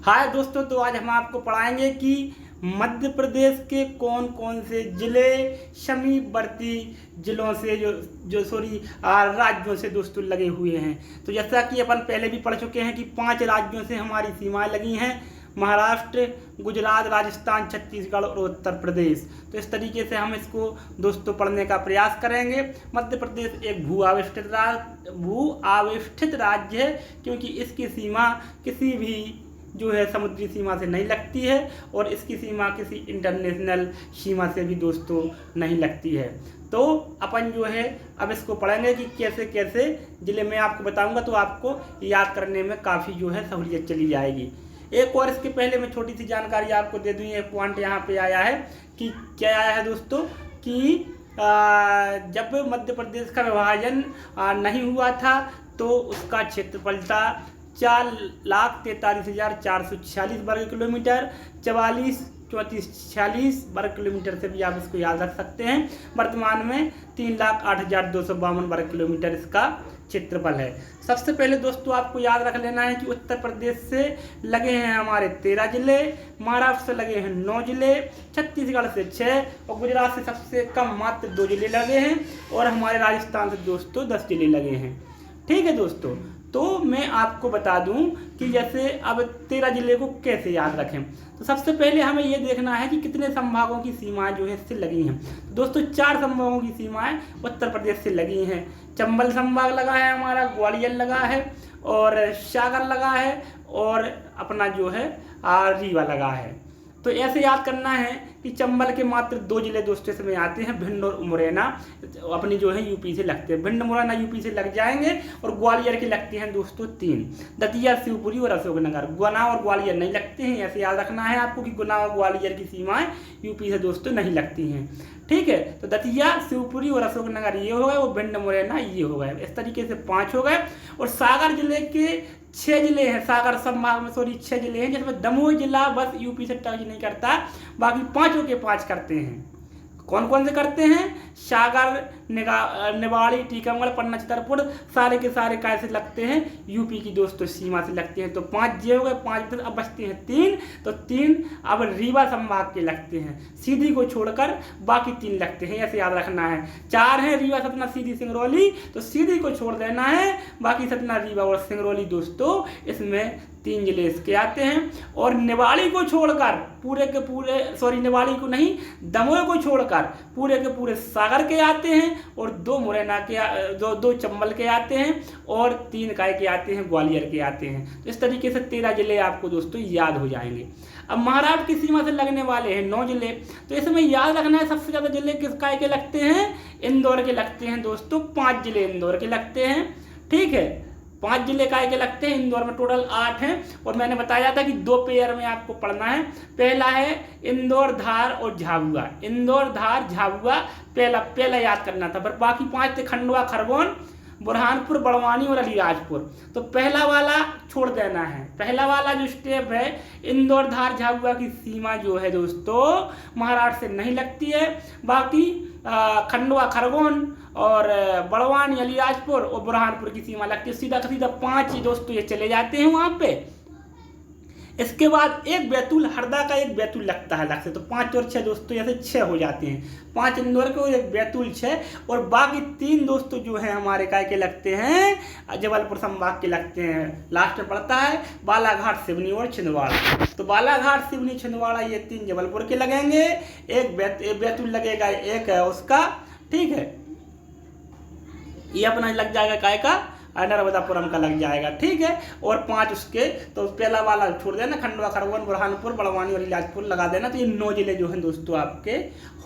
हाय दोस्तों, तो आज हम आपको पढ़ाएंगे कि मध्य प्रदेश के कौन कौन से जिले समीपवर्ती जिलों से राज्यों से दोस्तों लगे हुए हैं। तो जैसा कि अपन पहले भी पढ़ चुके हैं कि 5 राज्यों से हमारी सीमाएं लगी हैं: महाराष्ट्र, गुजरात, राजस्थान, छत्तीसगढ़ और उत्तर प्रदेश। तो इस तरीके से हम इसको दोस्तों पढ़ने का प्रयास करेंगे। मध्य प्रदेश एक भू आविष्ठित राज्य है, क्योंकि इसकी सीमा किसी भी समुद्री सीमा से नहीं लगती है और इसकी सीमा किसी इंटरनेशनल सीमा से भी दोस्तों नहीं लगती है। तो अपन अब इसको पढ़ेंगे कि कैसे कैसे ज़िले में आपको बताऊंगा, तो आपको याद करने में काफ़ी सहूलियत चली जाएगी। एक और इसके पहले मैं छोटी सी जानकारी आपको दे दूँ। एक पॉइंट यहाँ पे आया है कि क्या आया है दोस्तों कि जब मध्य प्रदेश का विभाजन नहीं हुआ था तो उसका क्षेत्रफल था 4,43,446 वर्ग किलोमीटर, 44,34,46 वर्ग किलोमीटर से भी आप इसको याद रख सकते हैं। वर्तमान में 3,08,252 वर्ग किलोमीटर इसका क्षेत्रफल है। सबसे पहले दोस्तों आपको याद रख लेना है कि उत्तर प्रदेश से लगे हैं हमारे 13 जिले, महाराष्ट्र से लगे हैं 9 जिले, छत्तीसगढ़ से 6 और गुजरात से सबसे कम मात्र 2 जिले लगे हैं और हमारे राजस्थान से दोस्तों 10 जिले लगे हैं। ठीक है दोस्तों, तो मैं आपको बता दूं कि जैसे अब 13 जिले को कैसे याद रखें। तो सबसे पहले हमें ये देखना है कि कितने संभागों की सीमाएं इससे लगी हैं। दोस्तों 4 संभागों की सीमाएं उत्तर प्रदेश से लगी हैं। चंबल संभाग लगा है हमारा, ग्वालियर लगा है और सागर लगा है और अपना रीवा लगा है। तो ऐसे याद करना है कि चंबल के मात्र 2 जिले दोस्तों इसमें आते हैं, भिंड और मुरैना अपनी यूपी से लगते हैं। भिंड मुरैना यूपी से लग जाएंगे और ग्वालियर के लगते हैं दोस्तों 3, दतिया, शिवपुरी और अशोकनगर। गुना और ग्वालियर नहीं लगते हैं। ऐसे याद रखना है आपको कि गुना और ग्वालियर की सीमाएं यूपी से दोस्तों नहीं लगती हैं। ठीक है, तो दतिया, शिवपुरी और अशोकनगर ये हो गए, वो भिंड मुरैना ये हो गए। इस तरीके से 5 हो गए। और सागर जिले के 6 जिले हैं, सागर संभाग में 6 जिले हैं, जिसमें दमोह जिला बस यूपी से टच नहीं करता, बाकी 5 के 5 करते हैं। कौन कौन से करते हैं? सागर, निवाड़ी, टीकमगढ़, पन्ना, छतरपुर सारे के सारे कैसे लगते हैं? यूपी की दोस्तों सीमा से लगते हैं। तो 5 ये हो गए, 5 अब बचते हैं 3। तो 3 अब रीवा संभाग के लगते हैं, सीधी को छोड़कर बाकी 3 लगते हैं। ऐसे याद रखना है। 4 हैं रीवा, सतना, सीधी, सिंगरौली, तो सीधी को छोड़ देना है, बाकी सतना, रीवा और सिंगरौली दोस्तों इसमें 3 जिले इसके आते हैं। और निवाड़ी को छोड़कर पूरे के पूरे, निवाड़ी को नहीं, दमोह को छोड़कर पूरे के पूरे सागर के आते हैं और 2 मुरैना के, 2 चंबल के आते हैं और 3 काय के आते हैं, ग्वालियर के आते हैं। तो इस तरीके से 13 जिले आपको दोस्तों याद हो जाएंगे। अब महाराष्ट्र की सीमा से लगने वाले हैं 9 जिले। तो इसमें याद रखना है सबसे ज़्यादा जिले किस काय के लगते हैं? इंदौर के लगते हैं दोस्तों। 5 जिले इंदौर के लगते हैं। ठीक है, 5 जिले काय के लगते हैं। इंदौर में टोटल 8 हैं और मैंने बताया था कि 2 पेयर में आपको पढ़ना है। पहला है इंदौर, धार और झाबुआ। इंदौर, धार, झाबुआ पहला याद करना था, पर बाकी 5 थे खंडवा, खरगोन, बुरहानपुर, बड़वानी और अलीराजपुर। तो पहला वाला छोड़ देना है। पहला वाला जो स्टेप है, इंदौर, धार, झाबुआ की सीमा दोस्तों महाराष्ट्र से नहीं लगती है। बाकी खंडवा, खरगोन और बड़वानी, अलीराजपुर और बुरहानपुर की सीमा लगती है। सीधा सीधा 5 दोस्तों ये चले जाते हैं वहाँ पे। इसके बाद एक बैतूल, हरदा का एक बैतूल लगता है अलग से। तो 5 और 6 दोस्तों ऐसे 6 हो जाते हैं। 5 इंदौर के और एक बैतूल 6 और बाकी 3 दोस्तों हमारे काय के लगते हैं, जबलपुर संभाग के लगते हैं। लास्ट में पड़ता है बालाघाट, सिवनी और छिंदवाड़ा। तो बालाघाट, सिवनी, छिंदवाड़ा ये 3 जबलपुर के लगेंगे। एक बैतूल लगेगा, एक है उसका। ठीक है, ये अपना लग जाएगा काय का, नर्मदापुरम का लग जाएगा। ठीक है, और 5 उसके, तो पहला वाला छोड़ देना, खंडवा, खरगोन, बुरहानपुर, बड़वानी और इलाजपुर लगा देना। तो ये 9 जिले हैं दोस्तों आपके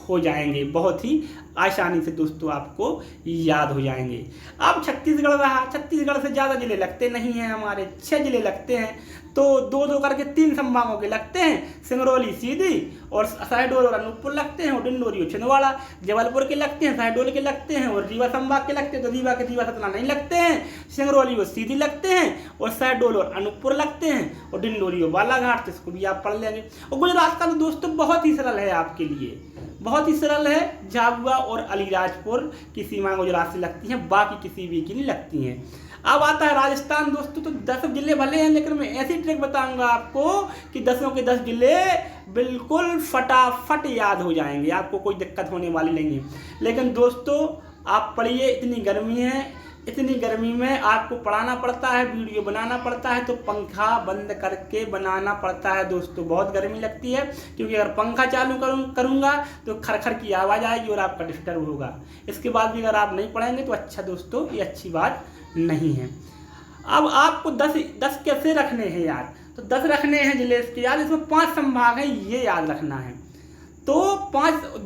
हो जाएंगे, बहुत ही आसानी से दोस्तों आपको याद हो जाएंगे। अब छत्तीसगढ़ रहा। छत्तीसगढ़ से ज़्यादा जिले लगते नहीं हैं, हमारे 6 जिले लगते हैं। तो 2-2 करके 3 संभागों के लगते हैं। सिंगरौली, सीधी और शहडोल और अनूपपुर लगते हैं और डिंडोरी और छिंदवाड़ा। जबलपुर के लगते हैं, शहडोल के लगते हैं और रीवा संभाग के लगते हैं। तो रीवा सतना नहीं लगते हैं। सिंगरौली और सीधी लगते हैं और शहडोल और अनूपपुर लगते हैं और डिंडोरी और बालाघाट, तो इसको भी आप पढ़ लेंगे। और गुजरात का तो दोस्तों बहुत ही सरल है आपके लिए, बहुत ही सरल है। झाबुआ और अलीराजपुर की सीमा गुजरात से लगती हैं, बाकी किसी भी की नहीं लगती हैं। अब आता है राजस्थान दोस्तों। तो 10 जिले भले हैं, लेकिन मैं ऐसी ट्रिक बताऊंगा आपको कि 10 के 10 जिले बिल्कुल फटाफट याद हो जाएंगे, आपको कोई दिक्कत होने वाली नहीं है। लेकिन दोस्तों आप पढ़िए, इतनी गर्मी है, इतनी गर्मी में आपको पढ़ाना पड़ता है, वीडियो बनाना पड़ता है, तो पंखा बंद करके बनाना पड़ता है दोस्तों। बहुत गर्मी लगती है, क्योंकि अगर पंखा चालू करूँगा तो खरखर की आवाज़ आएगी और आपका डिस्टर्ब होगा। इसके बाद भी अगर आप नहीं पढ़ेंगे तो अच्छा दोस्तों, ये अच्छी बात नहीं है। अब आपको 10 कैसे रखने हैं यार, तो 10 रखने हैं जिले इसके याद। इसमें 5 संभाग हैं, ये याद रखना है। तो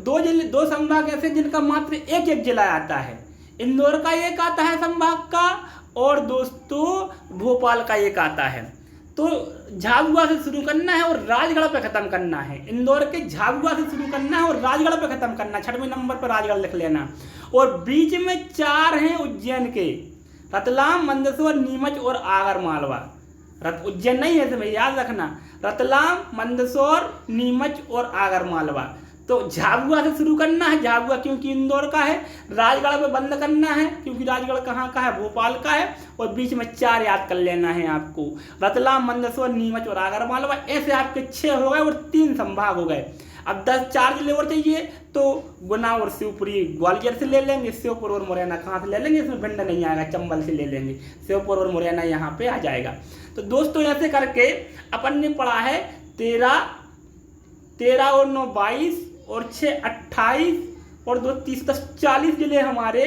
2 संभाग ऐसे जिनका मात्र एक जिला आता है। इंदौर का एक आता है संभाग का, और दोस्तों भोपाल का एक आता है। तो झाबुआ से शुरू करना है और राजगढ़ पे खत्म करना है। इंदौर के झाबुआ से शुरू करना है और राजगढ़ पे खत्म करना है। 6वें नंबर पर राजगढ़ लिख लेना। और बीच में 4 हैं उज्जैन के, रतलाम, मंदसौर, नीमच और आगर मालवा। उज्जैन नहीं है इसमें, याद रखना, रतलाम, मंदसौर, नीमच और आगर मालवा। तो झाबुआ से शुरू करना है, झाबुआ क्योंकि इंदौर का है। राजगढ़ पे बंद करना है, क्योंकि राजगढ़ कहाँ का है, भोपाल का है। और बीच में 4 याद कर लेना है आपको, रतलाम, मंदसौर, नीमच और आगर मालवा। ऐसे आपके 6 हो गए और 3 संभाग हो गए। अब 4 जिले और चाहिए, तो गुना और शिवपुरी ग्वालियर से ले लेंगे। श्योपुर और मुरैना कहाँ से ले लेंगे, इसमें भिंड नहीं आएगा, चंबल से ले लेंगे। श्योपुर और मुरैना यहाँ पे आ जाएगा। तो दोस्तों ऐसे करके अपन ने पढ़ा है 13 और 9 22 और 6 28 और 2 30 10 40 जिले हमारे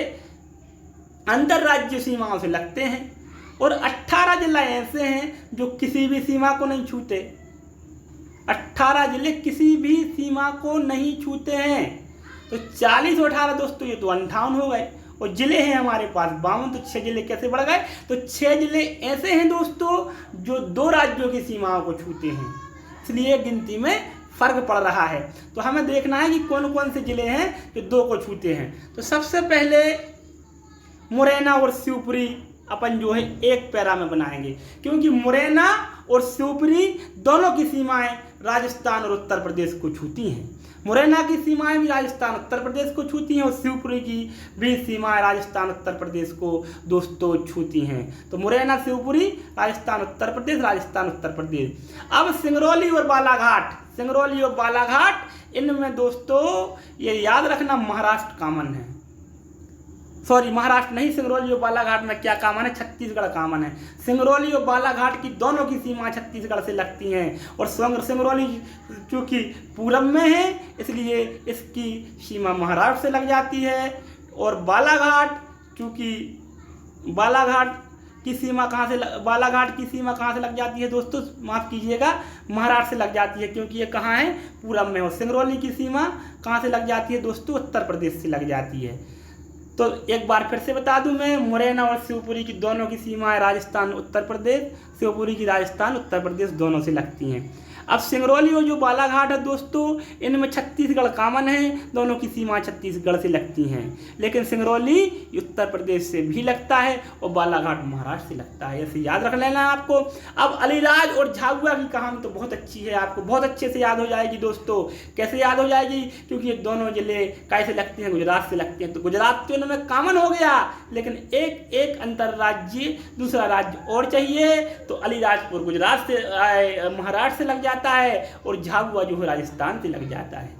अंतर्राज्यीय सीमाओं से लगते हैं। और 18 जिले ऐसे हैं जो किसी भी सीमा को नहीं छूते। 18 जिले किसी भी सीमा को नहीं छूते हैं। तो 40 और 18 दोस्तों, ये तो 58 हो गए। और जिले हैं हमारे पास 52। तो 6 जिले कैसे बढ़ गए, तो 6 जिले ऐसे हैं दोस्तों जो 2 राज्यों की सीमाओं को छूते हैं, इसलिए गिनती में फर्क पड़ रहा है। तो हमें देखना है कि कौन कौन से जिले हैं जो 2 को छूते हैं। तो सबसे पहले मुरैना और शिवपुरी अपन जो है एक पैरा में बनाएंगे, क्योंकि मुरैना और शिवपुरी दोनों की सीमाएं राजस्थान और उत्तर प्रदेश को छूती हैं। मुरैना की सीमाएं भी राजस्थान उत्तर प्रदेश को छूती हैं, और शिवपुरी की भी सीमाएं राजस्थान उत्तर प्रदेश को दोस्तों छूती हैं। तो मुरैना, शिवपुरी, राजस्थान उत्तर प्रदेश, राजस्थान उत्तर प्रदेश। अब सिंगरौली और बालाघाट, इनमें दोस्तों ये याद रखना महाराष्ट्र कॉमन है। सॉरी, महाराष्ट्र नहीं, सिंगरौली और बालाघाट में क्या कॉमन है, छत्तीसगढ़ कॉमन है। सिंगरौली और बालाघाट की दोनों की सीमा छत्तीसगढ़ से लगती हैं। और सिंगरौली चूँकि पूरब में है, इसलिए इसकी सीमा महाराष्ट्र से लग जाती है। और बालाघाट, चूँकि बालाघाट की सीमा कहाँ से लग जाती है दोस्तों, माफ़ कीजिएगा, महाराष्ट्र से लग जाती है, क्योंकि ये कहाँ है, पूरब में। और सिंगरौली की सीमा कहाँ से लग जाती है दोस्तों, उत्तर प्रदेश से लग जाती है। तो एक बार फिर से बता दूं मैं, मुरैना और शिवपुरी की दोनों की सीमाएं राजस्थान उत्तर प्रदेश, शिवपुरी की राजस्थान उत्तर प्रदेश दोनों से लगती हैं। अब सिंगरौली और जो बालाघाट है दोस्तों, इनमें छत्तीसगढ़ कॉमन है, दोनों की सीमा छत्तीसगढ़ से लगती हैं। लेकिन सिंगरौली उत्तर प्रदेश से भी लगता है और बालाघाट महाराष्ट्र से लगता है, ऐसे याद रख लेना है आपको। अब अलीराज और झाबुआ की कहानी तो बहुत अच्छी है, आपको बहुत अच्छे से याद हो जाएगी दोस्तों। कैसे याद हो जाएगी, क्योंकि ये दोनों जिले कैसे लगते हैं, गुजरात से लगते हैं। तो गुजरात तो इनमें कॉमन हो गया, लेकिन एक अंतर्राज्यीय दूसरा राज्य और चाहिए, तो अलीराजपुर गुजरात से महाराष्ट्र से लग जाता है, और झाबुआ जो है राजस्थान से लग जाता है।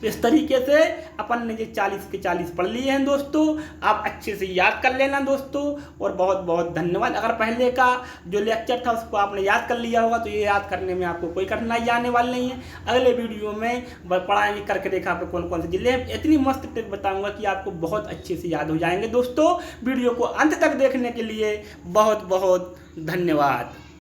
तो इस तरीके से अपन ने ये 40 के 40 पढ़ लिए हैं दोस्तों। आप अच्छे से याद कर लेना दोस्तों, और बहुत बहुत धन्यवाद। अगर पहले का जो लेक्चर था उसको आपने याद कर लिया होगा, तो ये याद करने में आपको कोई कठिनाई आने वाली नहीं है। अगले वीडियो में पढ़ाएंगे करके देखा पे कौन कौन से जिले हैं। इतनी मस्त टिप बताऊंगा कि आपको बहुत अच्छे से याद हो जाएंगे दोस्तों। वीडियो को अंत तक देखने के लिए बहुत बहुत धन्यवाद।